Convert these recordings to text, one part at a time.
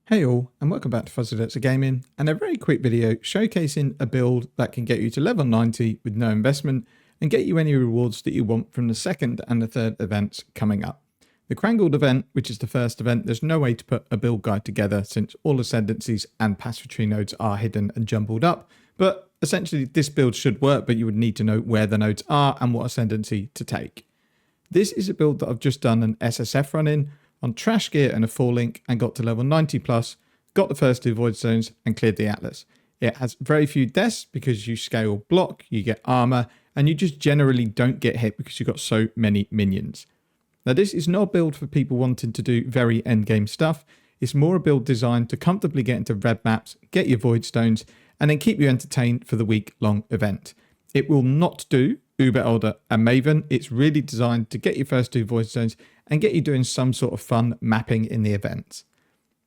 Hey all, and welcome back to Fuzzy Dirts of Gaming, and a very quick video showcasing a build that can get you to level 90 with no investment and get you any rewards that you want from the second and the third events coming up. The Crangled event, which is the first event, there's no way to put a build guide together since all ascendancies and passive tree nodes are hidden and jumbled up, but essentially this build should work, but you would need to know where the nodes are and what ascendancy to take. This is a build that I've just done an SSF run in on trash gear and a full link and got to level 90 plus, got the first 2 void zones and cleared the atlas. It has very few deaths because you scale block, you get armor, and you just generally don't get hit because you've got so many minions. Now this is not a build for people wanting to do very endgame stuff. It's more a build designed to comfortably get into red maps, get your void stones, and then keep you entertained for the week-long event. It will not do Uber Elder and Maven. It's really designed to get your first 2 void zones and get you doing some sort of fun mapping in the events.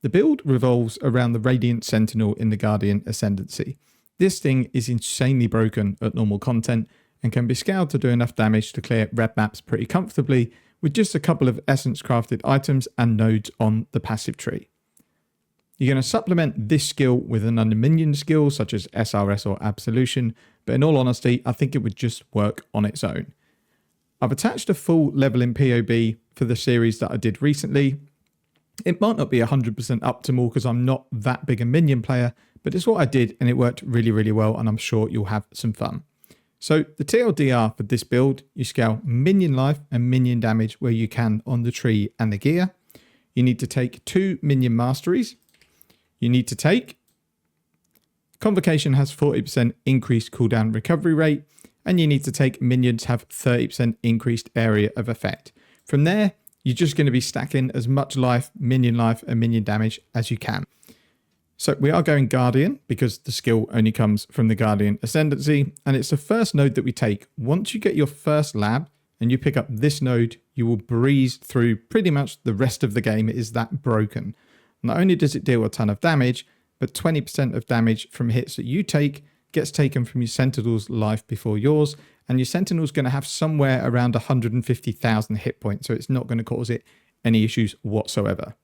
The build revolves around the Radiant Sentinel in the Guardian Ascendancy. This thing is insanely broken at normal content and can be scaled to do enough damage to clear red maps pretty comfortably with just a couple of essence crafted items and nodes on the passive tree. You're going to supplement this skill with an under-minion skill such as SRS or Absolution, but in all honesty, I think it would just work on its own. I've attached a full level in POB for the series that I did recently. It might not be 100% optimal because I'm not that big a minion player, but it's what I did and it worked really, really well, and I'm sure you'll have some fun. So the TLDR for this build, you scale minion life and minion damage where you can on the tree and the gear. You need to take 2 minion masteries. You need to take Convocation has 40% increased cooldown recovery rate, and you need to take minions have 30% increased area of effect. From there, you're just going to be stacking as much life, and minion damage as you can. So we are going Guardian because the skill only comes from the Guardian Ascendancy, and it's the first node that we take. Once you get your first lab and you pick up this node, you will breeze through pretty much the rest of the game. It is that broken. Not only does it deal a ton of damage, but 20% of damage from hits that you take gets taken from your Sentinel's life before yours, and your Sentinel's going to have somewhere around 150,000 hit points, so it's not going to cause it any issues whatsoever.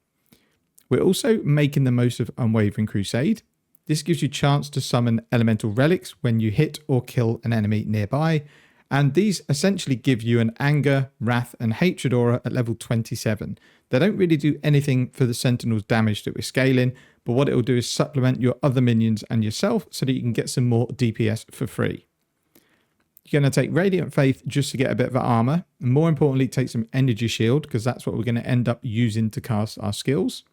We're also making the most of Unwavering Crusade. This gives you a chance to summon elemental relics when you hit or kill an enemy nearby, and these essentially give you an anger, wrath, and hatred aura at level 27. They don't really do anything for the Sentinel's damage that we're scaling, but what it will do is supplement your other minions and yourself so that you can get some more DPS for free. You're going to take Radiant Faith just to get a bit of armor, and more importantly, take some Energy Shield because that's what we're going to end up using to cast our skills.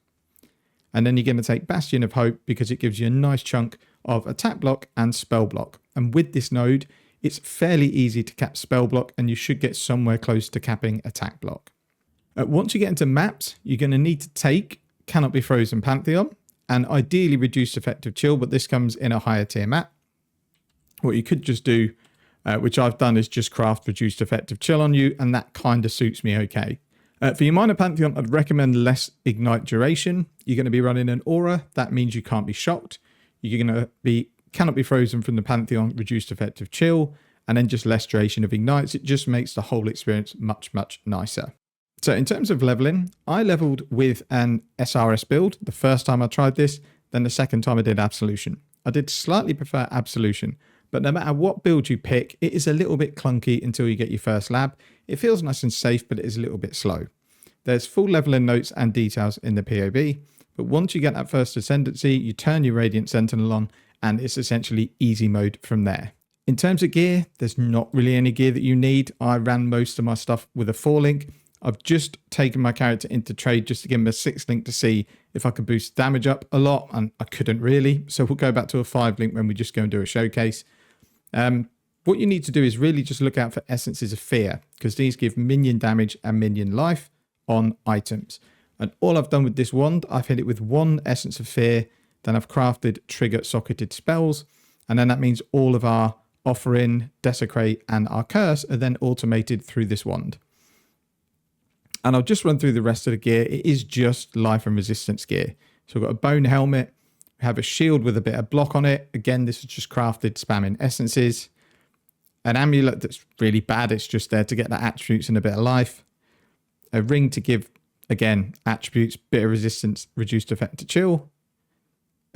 And then you're going to take Bastion of Hope because it gives you a nice chunk of attack block and spell block. And with this node, it's fairly easy to cap spell block, and you should get somewhere close to capping attack block. Once you get into maps, you're going to need to take Cannot Be Frozen Pantheon and ideally Reduced Effective Chill, but this comes in a higher tier map. What you could just do, which I've done, is just craft Reduced Effective Chill on you, and that kind of suits me okay. For your minor Pantheon, I'd recommend less Ignite duration. You're going to be running an aura. That means you can't be shocked. You're going to be Cannot Be Frozen from the Pantheon, Reduced Effective Chill, and then just less duration of Ignites. It just makes the whole experience much, much nicer. So in terms of leveling, I leveled with an SRS build the first time I tried this, then the second time I did Absolution. I did slightly prefer Absolution, but no matter what build you pick, it is a little bit clunky until you get your first lab. It feels nice and safe, but it is a little bit slow. There's full leveling notes and details in the POB, but once you get that first ascendancy, you turn your Radiant Sentinel on, and it's essentially easy mode from there. In terms of gear, there's not really any gear that you need. I ran most of my stuff with a 4 link. I've just taken my character into trade just to give him a 6 link to see if I could boost damage up a lot, and I couldn't really. So we'll go back to a 5 link when we just go and do a showcase. What you need to do is really just look out for Essences of Fear, because these give minion damage and minion life on items. And all I've done with this wand, I've hit it with 1 Essence of Fear, then I've crafted trigger socketed spells, and then that means all of our Offering, Desecrate, and our Curse are then automated through this wand. And I'll just run through the rest of the gear. It is just life and resistance gear. So we've got a bone helmet. We have a shield with a bit of block on it. Again, this is just crafted spamming essences. An amulet that's really bad. It's just there to get the attributes and a bit of life. A ring to give, again, attributes, bit of resistance, reduced effect to chill.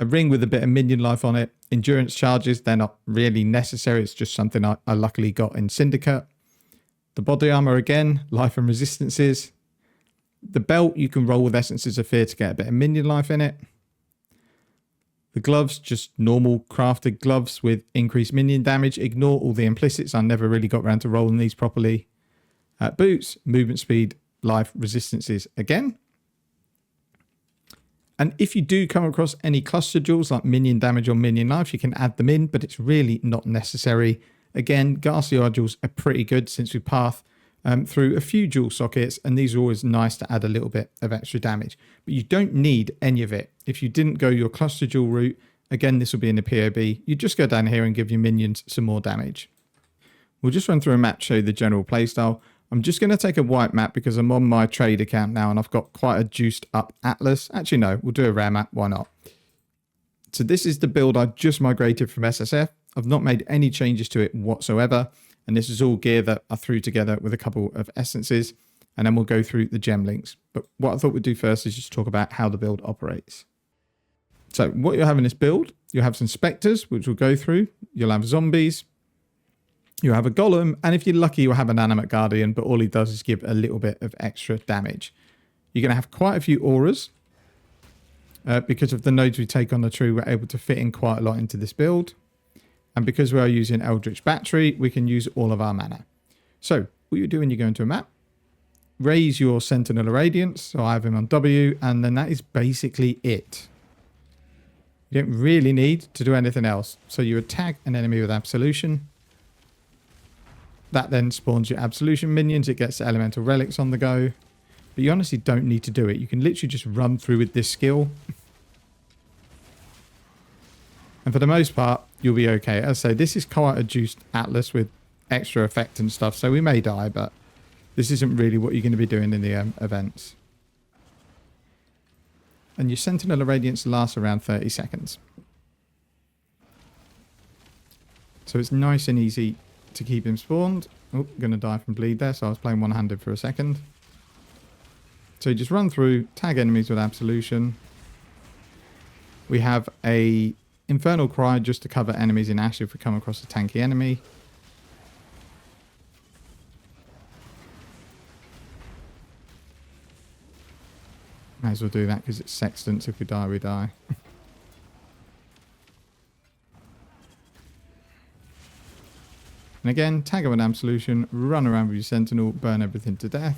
A ring with a bit of minion life on it. Endurance charges, they're not really necessary. It's just something I luckily got in Syndicate. The body armor again, life and resistances. The belt, you can roll with Essences of Fear to get a bit of minion life in it. The gloves, just normal crafted gloves with increased minion damage. Ignore all the implicits. I never really got around to rolling these properly. Boots, movement speed, life, resistances again. And if you do come across any cluster jewels like minion damage or minion life, you can add them in, but it's really not necessary. Again, Ghastly jewels are pretty good since we path through a few jewel sockets, and these are always nice to add a little bit of extra damage. But you don't need any of it. If you didn't go your cluster jewel route, again, this will be in the POB. You just go down here and give your minions some more damage. We'll just run through a map to show you the general playstyle. I'm just going to take a white map because I'm on my trade account now and I've got quite a juiced up atlas. Actually, no, we'll do a rare map. Why not? So this is the build I just migrated from SSF. I've not made any changes to it whatsoever. And this is all gear that I threw together with a couple of essences. And then we'll go through the gem links. But what I thought we'd do first is just talk about how the build operates. So what you'll have in this build, you'll have some Spectres, which we'll go through. You'll have zombies. You have a golem, and if you're lucky, you'll have an animate guardian, but all he does is give a little bit of extra damage. You're going to have quite a few auras. Because of the nodes we take on the tree, we're able to fit in quite a lot into this build. And because we are using Eldritch Battery, we can use all of our mana. So, what you do when you go into a map, raise your Sentinel Radiance, so I have him on W, and then that is basically it. You don't really need to do anything else. So you attack an enemy with Absolution. That then spawns your Absolution minions. It gets the Elemental Relics on the go. But you honestly don't need to do it. You can literally just run through with this skill. And for the most part, you'll be okay. As I say, this is quite a juiced atlas with extra effect and stuff. So we may die, but this isn't really what you're going to be doing in the events. And your Sentinel Radiance lasts around 30 seconds. So it's nice and easy to keep him spawned. Oh, going to die from bleed there, so I was playing one-handed for a second. So you just run through, tag enemies with Absolution. We have a Infernal Cry just to cover enemies in Ash if we come across a tanky enemy. May as well do that because it's Sextants. If we die, we die. And again, tag of an Absolution, run around with your Sentinel, burn everything to death.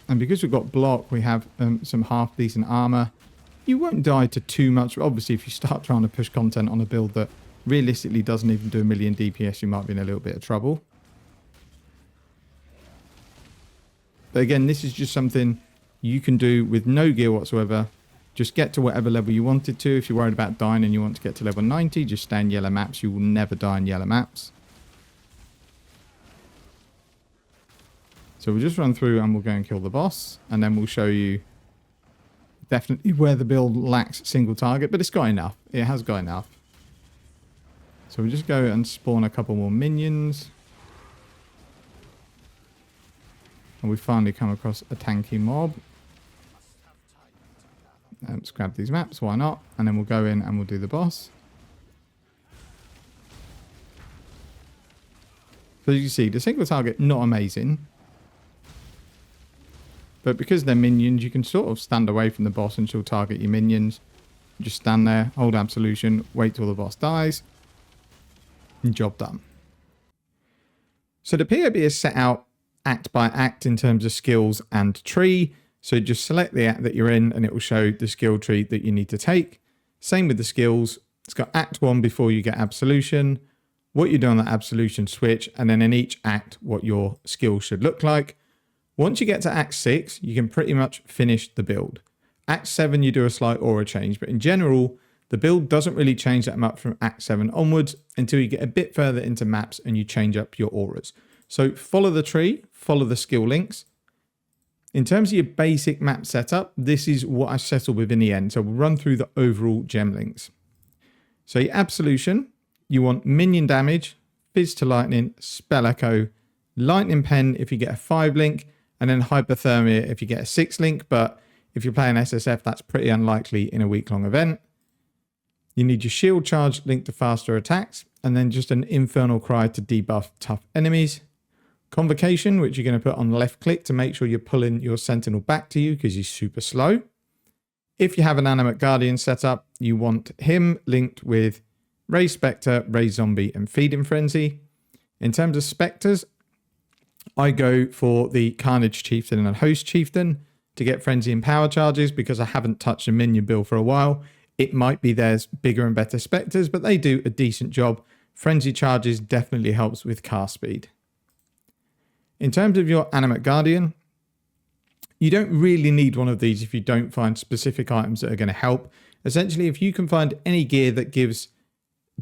And because we've got block, we have some half decent armor. You won't die to too much. Obviously, if you start trying to push content on a build that realistically doesn't even do a million DPS, you might be in a little bit of trouble. But again, this is just something you can do with no gear whatsoever. Just get to whatever level you wanted to. If you're worried about dying and you want to get to level 90, just stay in yellow maps. You will never die in yellow maps. So we'll just run through and we'll go and kill the boss. And then we'll show you definitely where the build lacks single target. But it's got enough. It has got enough. So we'll just go and spawn a couple more minions. And we finally come across a tanky mob. Let's grab these maps, why not? And then we'll go in and we'll do the boss. So as you see, the single target, not amazing. But because they're minions, you can sort of stand away from the boss and she'll target your minions. Just stand there, hold Absolution, wait till the boss dies. And job done. So the POB is set out act by act in terms of skills and tree. So just select the act that you're in and it will show the skill tree that you need to take. Same with the skills. It's got act 1 before you get Absolution, what you do on that Absolution switch, and then in each act what your skill should look like. Once you get to act 6, you can pretty much finish the build. Act 7 you do a slight aura change, but in general the build doesn't really change that much from act 7 onwards until you get a bit further into maps and you change up your auras. So follow the tree, follow the skill links. In terms of your basic map setup, this is what I settled with in the end. So we'll run through the overall gem links. So your Absolution, you want minion damage, Fizz to Lightning, Spell Echo, Lightning Pen if you get a 5 link, And then hypothermia if you get a 6 link, but if you're playing SSF, that's pretty unlikely in a week-long event. You need your shield charge linked to faster attacks, and then just an infernal cry to debuff tough enemies. Convocation, which you're going to put on left click to make sure you're pulling your Sentinel back to you because he's super slow. If you have an Animate Guardian set up, you want him linked with Raise Spectre, Raise Zombie, and Feeding Frenzy. In terms of Spectres, I go for the Carnage Chieftain and Host Chieftain to get Frenzy and Power Charges because I haven't touched a minion build for a while. It might be there's bigger and better Spectres, but they do a decent job. Frenzy Charges definitely helps with cast speed. In terms of your Animate Guardian, you don't really need one of these if you don't find specific items that are going to help. Essentially, if you can find any gear that gives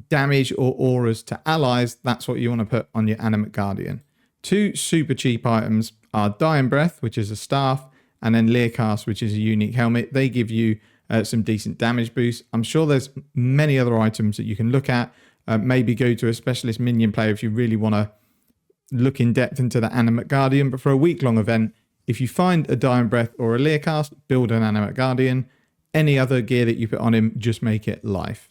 damage or auras to allies, that's what you want to put on your Animate Guardian. Two super cheap items are Dying Breath, which is a staff, and then Learcast, which is a unique helmet. They give you some decent damage boosts. I'm sure there's many other items that you can look at. Maybe go to a specialist minion player if you really want to look in depth into the Animate Guardian. But for a week-long event, if you find a Dying Breath or a Learcast, build an Animate Guardian. Any other gear that you put on him, just make it life.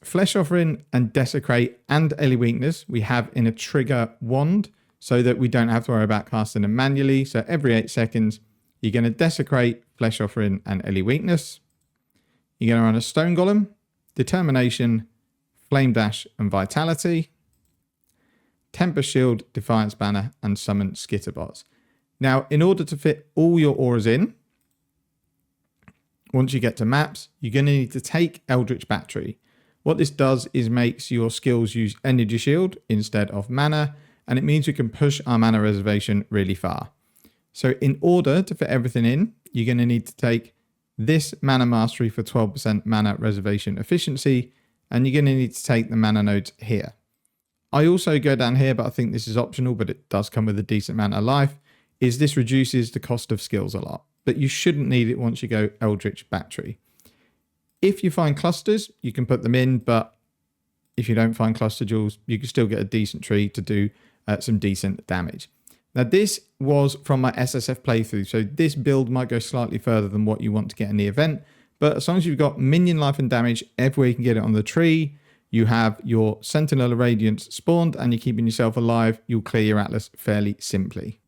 Flesh Offering and Desecrate and Ellie Weakness we have in a trigger wand so that we don't have to worry about casting them manually. So every 8 seconds, you're going to Desecrate, Flesh Offering, and Ellie Weakness. You're going to run a Stone Golem, Determination, Flame Dash, and Vitality. Tempest Shield, Defiance Banner, and Summon Skitterbots. Now, in order to fit all your auras in, once you get to maps, you're going to need to take Eldritch Battery. What this does is makes your skills use Energy Shield instead of mana, and it means we can push our mana reservation really far. So in order to fit everything in, you're going to need to take this Mana Mastery for 12% mana reservation efficiency, and you're going to need to take the mana nodes here. I also go down here, but I think this is optional, but it does come with a decent amount of life, is this reduces the cost of skills a lot, but you shouldn't need it once you go Eldritch Battery. If you find clusters, you can put them in, but if you don't find cluster jewels, you can still get a decent tree to do some decent damage. Now, this was from my SSF playthrough, so this build might go slightly further than what you want to get in the event, but as long as you've got minion life and damage everywhere you can get it on the tree, you have your Sentinel Radiance spawned, and you're keeping yourself alive, you'll clear your Atlas fairly simply.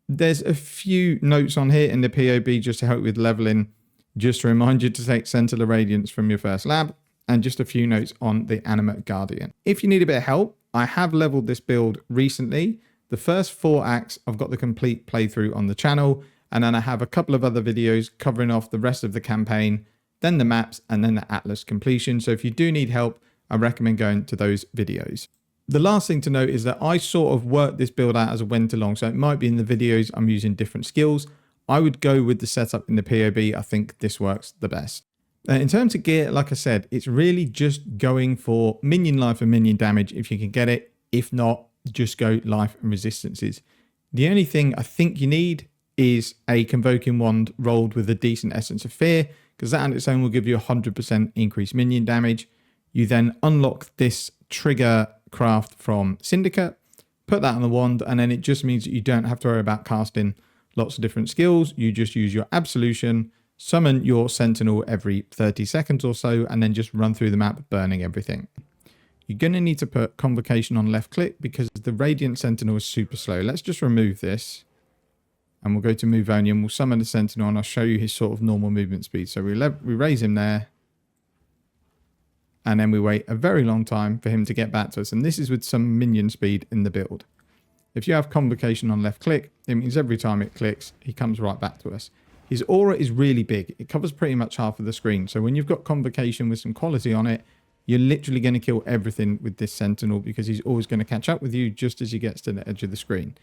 There's a few notes on here in the POB just to help with leveling, just to remind you to take Sentinel Radiance from your first lab, and just a few notes on the Animate Guardian. If you need a bit of help, I have leveled this build recently. The first 4 acts, I've got the complete playthrough on the channel, and then I have a couple of other videos covering off the rest of the campaign, then the maps, and then the Atlas completion. So if you do need help, I recommend going to those videos. The last thing to note is that I sort of worked this build out as I went along, so it might be in the videos I'm using different skills. I would go with the setup in the POB. I think this works the best. In terms of gear, like I said, it's really just going for minion life and minion damage if you can get it. If not, just go life and resistances. The only thing I think you need is a Convoking Wand rolled with a decent Essence of Fear, because that on its own will give you 100% increased minion damage. You then unlock this trigger craft from Syndicate, put that on the wand, and then it just means that you don't have to worry about casting lots of different skills. You just use your absolution, summon your Sentinel every 30 seconds or so, and then just run through the map burning everything. You're going to need to put Convocation on left click because the Radiant Sentinel is super slow. Let's just remove this, and we'll go to move only, and we'll summon the Sentinel, and I'll show you his sort of normal movement speed. So we raise him there, and then we wait a very long time for him to get back to us, and this is with some minion speed in the build. If you have Convocation on left click, it means every time it clicks, he comes right back to us. His aura is really big. It covers pretty much half of the screen. So when you've got Convocation with some quality on it, you're literally going to kill everything with this Sentinel because he's always going to catch up with you just as he gets to the edge of the screen.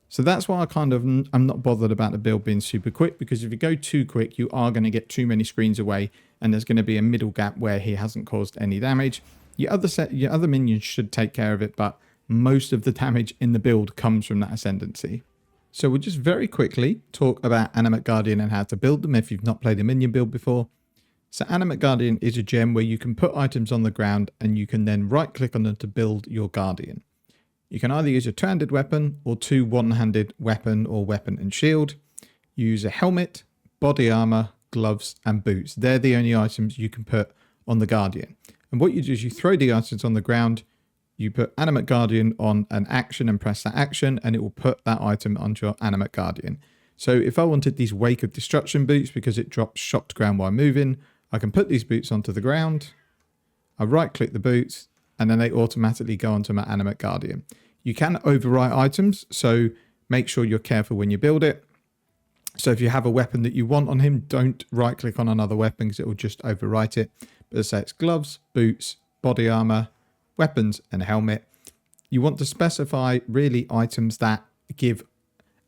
So that's why I'm not bothered about the build being super quick, because if you go too quick, you are going to get too many screens away, and there's going to be a middle gap where he hasn't caused any damage. Your other minions should take care of it, but most of the damage in the build comes from that ascendancy. So we'll just very quickly talk about Animate Guardian and how to build them if you've not played a minion build before. So Animate Guardian is a gem where you can put items on the ground and you can then right click on them to build your Guardian. You can either use a two-handed weapon or two one-handed weapon or weapon and shield. Use a helmet, body armor, gloves and boots. They're the only items you can put on the Guardian. And what you do is you throw the items on the ground, you put Animate Guardian on an action and press that action, and it will put that item onto your Animate Guardian. So if I wanted these Wake of Destruction boots because it drops shocked ground while moving, I can put these boots onto the ground. I right click the boots and then they automatically go onto my Animate Guardian. You can overwrite items, so make sure you're careful when you build it. So if you have a weapon that you want on him, don't right click on another weapon because it will just overwrite it. But as I say, it's gloves, boots, body armor, weapons and helmet. You want to specify really items that give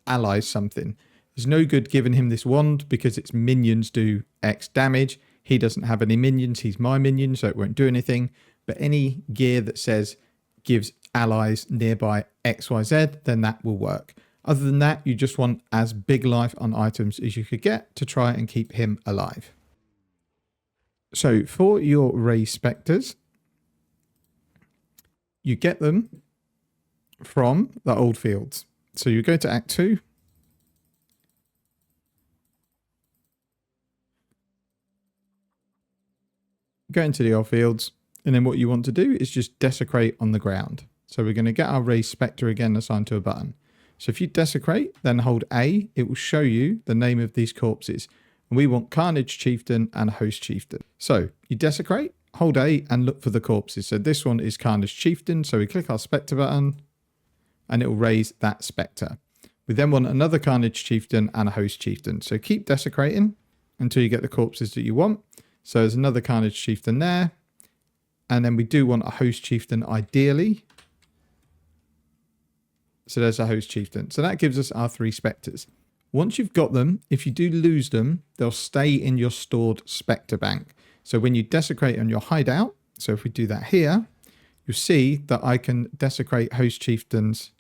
allies something. There's no good giving him this wand because its minions do X damage. He doesn't have any minions. He's my minion, so it won't do anything. But any gear that says gives allies nearby XYZ, then that will work. Other than that, you just want as big life on items as you could get to try and keep him alive. So for your Ray Spectres, you get them from the old fields. So you go to Act 2. Go into the old fields, and then what you want to do is just desecrate on the ground. So we're going to get our Ray Spectre again assigned to a button. So if you desecrate, then hold A, it will show you the name of these corpses. And we want Carnage Chieftain and Host Chieftain. So you desecrate, hold A and look for the corpses. So this one is Carnage Chieftain. So we click our Spectre button and it will raise that Spectre. We then want another Carnage Chieftain and a Host Chieftain. So keep desecrating until you get the corpses that you want. So there's another Carnage Chieftain there. And then we do want a Host Chieftain ideally. So there's a Host Chieftain. So that gives us our 3 Spectres. Once you've got them, if you do lose them, they'll stay in your stored Spectre bank. So when you desecrate on your hideout, so if we do that here, you'll see that I can desecrate Host Chieftains.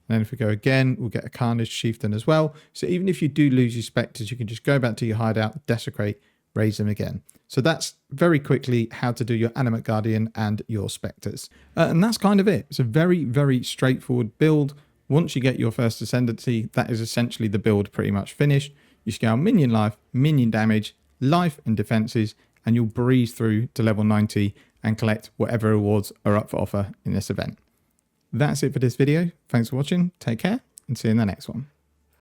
And then if we go again, we'll get a Carnage Chieftain as well. So even if you do lose your Spectres, you can just go back to your hideout, desecrate, raise them again. So that's very quickly how to do your Animate Guardian and your Spectres. And that's kind of it. It's a very, very straightforward build. Once you get your first ascendancy, that is essentially the build pretty much finished. You scale minion life, minion damage, life and defenses, and you'll breeze through to level 90 and collect whatever rewards are up for offer in this event. That's it for this video. Thanks for watching. Take care and see you in the next one.